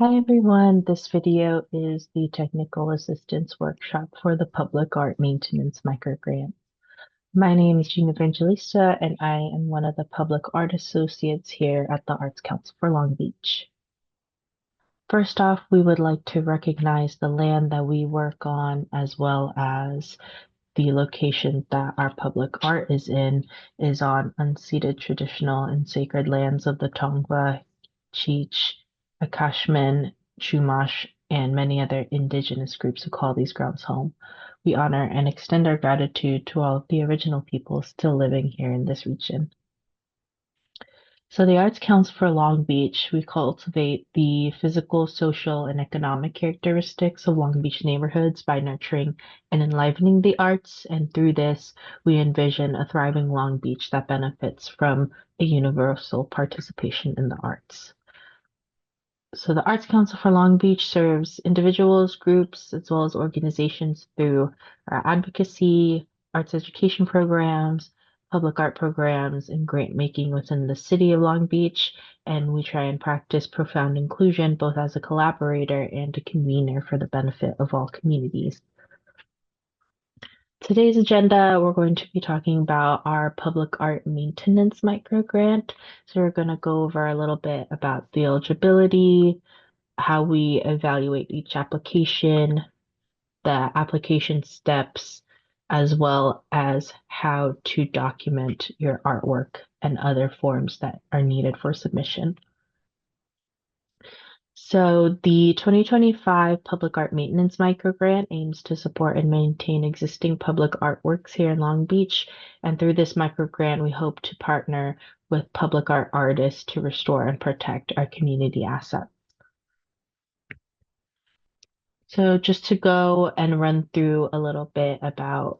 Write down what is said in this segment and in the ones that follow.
Hi everyone, this video is the Technical Assistance Workshop for the Public Art Maintenance Microgrant. My name is Gina Evangelista and I am one of the Public Art Associates here at the Arts Council for Long Beach. First off, we would like to recognize the land that we work on as well as the location that our public art is in is on unceded traditional and sacred lands of the Tongva, Cheech, Akashman, Chumash, and many other indigenous groups who call these grounds home. We honor and extend our gratitude to all of the original people still living here in this region. So the Arts Council for Long Beach, we cultivate the physical, social, and economic characteristics of Long Beach neighborhoods by nurturing and enlivening the arts. And through this, we envision a thriving Long Beach that benefits from a universal participation in the arts. So the Arts Council for Long Beach serves individuals, groups, as well as organizations through our advocacy, arts education programs, public art programs, and grant making within the city of Long Beach. And we try and practice profound inclusion both as a collaborator and a convener for the benefit of all communities. Today's agenda, we're going to be talking about our Public Art Maintenance Microgrant. So we're going to go over a little bit about the eligibility, how we evaluate each application, the application steps, as well as how to document your artwork and other forms that are needed for submission. So the 2025 Public Art Maintenance Microgrant aims to support and maintain existing public artworks here in Long Beach. And through this microgrant, we hope to partner with public art artists to restore and protect our community assets. So just to go and run through a little bit about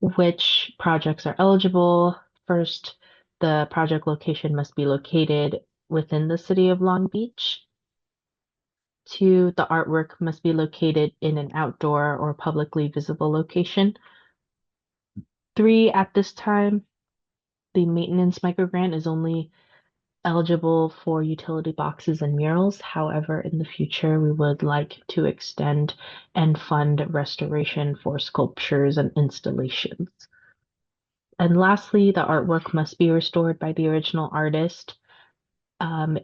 which projects are eligible. First, the project location must be located within the city of Long Beach. Two, the artwork must be located in an outdoor or publicly visible location. Three, at this time, the maintenance microgrant is only eligible for utility boxes and murals. However, in the future, we would like to extend and fund restoration for sculptures and installations. And lastly, the artwork must be restored by the original artist.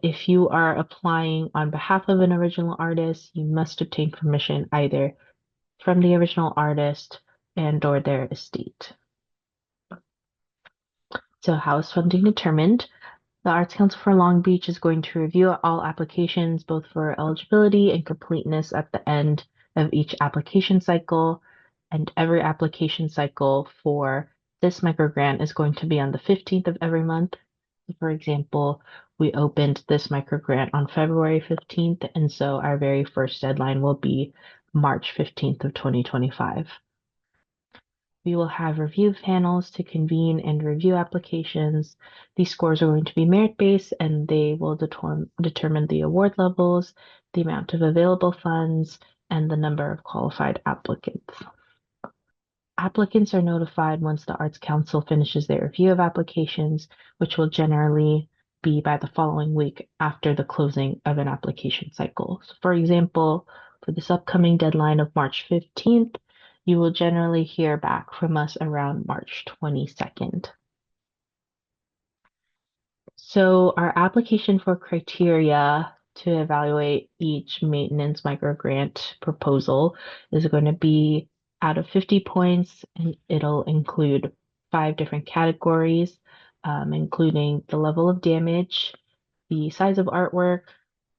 If you are applying on behalf of an original artist, you must obtain permission either from the original artist and or their estate. So how is funding determined? The Arts Council for Long Beach is going to review all applications, both for eligibility and completeness at the end of each application cycle. And every application cycle for this microgrant is going to be on the 15th of every month. For example, we opened this microgrant on February 15th, and so our very first deadline will be March 15th of 2025. We will have review panels to convene and review applications. These scores are going to be merit-based and they will determine the award levels, the amount of available funds, and the number of qualified applicants. Applicants are notified once the Arts Council finishes their review of applications, which will generally be by the following week after the closing of an application cycle. So for example, for this upcoming deadline of March 15th, you will generally hear back from us around March 22nd. So our application for criteria to evaluate each maintenance microgrant proposal is going to be out of 50 points, and it'll include 5 different categories, including the level of damage, the size of artwork,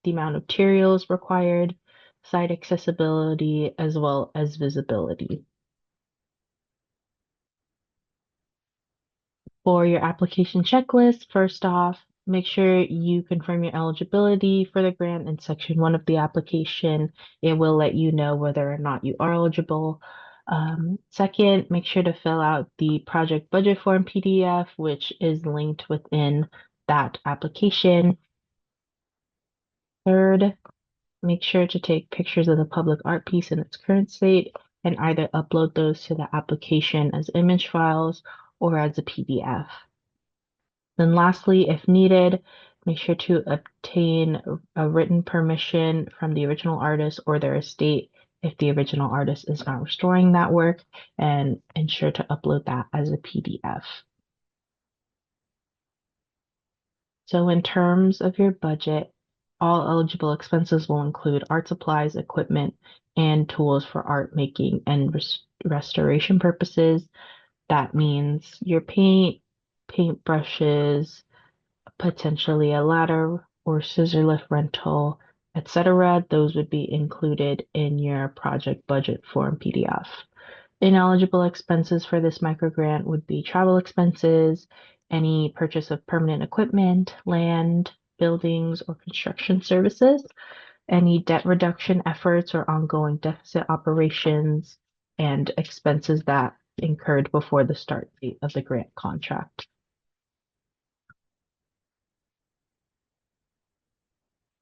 the amount of materials required, site accessibility, as well as visibility. For your application checklist, first off, make sure you confirm your eligibility for the grant in section 1 of the application. It will let you know whether or not you are eligible. Second, make sure to fill out the project budget form PDF, which is linked within that application. Third, make sure to take pictures of the public art piece in its current state and either upload those to the application as image files or as a PDF. Then lastly, if needed, make sure to obtain a written permission from the original artist or their estate if the original artist is not restoring that work, and ensure to upload that as a PDF. So in terms of your budget, all eligible expenses will include art supplies, equipment, and tools for art making and restoration purposes. That means your paint brushes, potentially a ladder or scissor lift rental, etc. Those would be included in your project budget form PDF. Ineligible expenses for this microgrant would be travel expenses, any purchase of permanent equipment, land, buildings, or construction services, any debt reduction efforts or ongoing deficit operations, and expenses that incurred before the start date of the grant contract.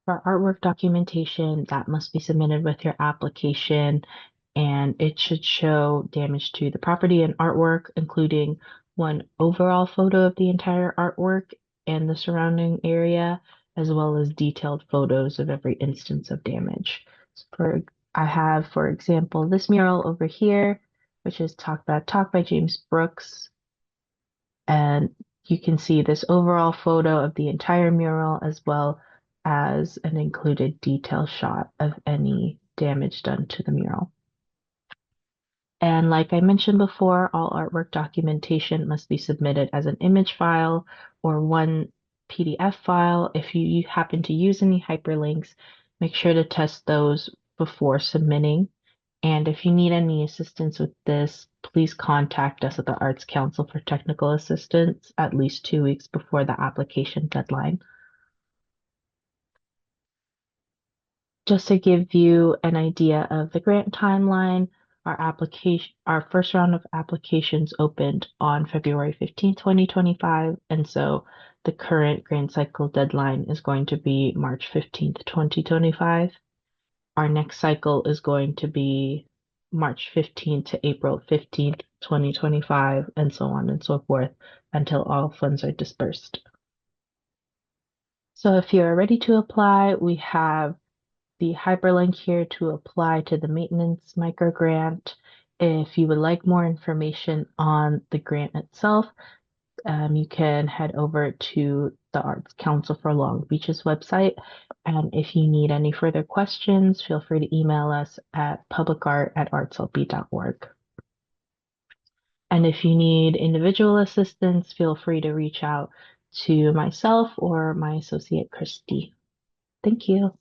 For artwork documentation, that must be submitted with your application, and it should show damage to the property and artwork, including one overall photo of the entire artwork and the surrounding area, as well as detailed photos of every instance of damage. I have, for example, this mural over here, which is Talk That Talk by James Brooks. And you can see this overall photo of the entire mural as well as an included detail shot of any damage done to the mural. And like I mentioned before, all artwork documentation must be submitted as an image file or one PDF file. If you happen to use any hyperlinks, make sure to test those before submitting. And if you need any assistance with this, please contact us at the Arts Council for technical assistance at least 2 weeks before the application deadline. Just to give you an idea of the grant timeline, our first round of applications opened on February 15th, 2025, and so the current grant cycle deadline is going to be March 15th, 2025. Our next cycle is going to be March 15th to April 15th, 2025, and so on and so forth until all funds are dispersed. So if you're ready to apply, we have the hyperlink here to apply to the maintenance microgrant. If you would like more information on the grant itself, you can head over to the Arts Council for Long Beach's website. And if you need any further questions, feel free to email us at publicart@artslb.org. And if you need individual assistance, feel free to reach out to myself or my associate, Christy. Thank you.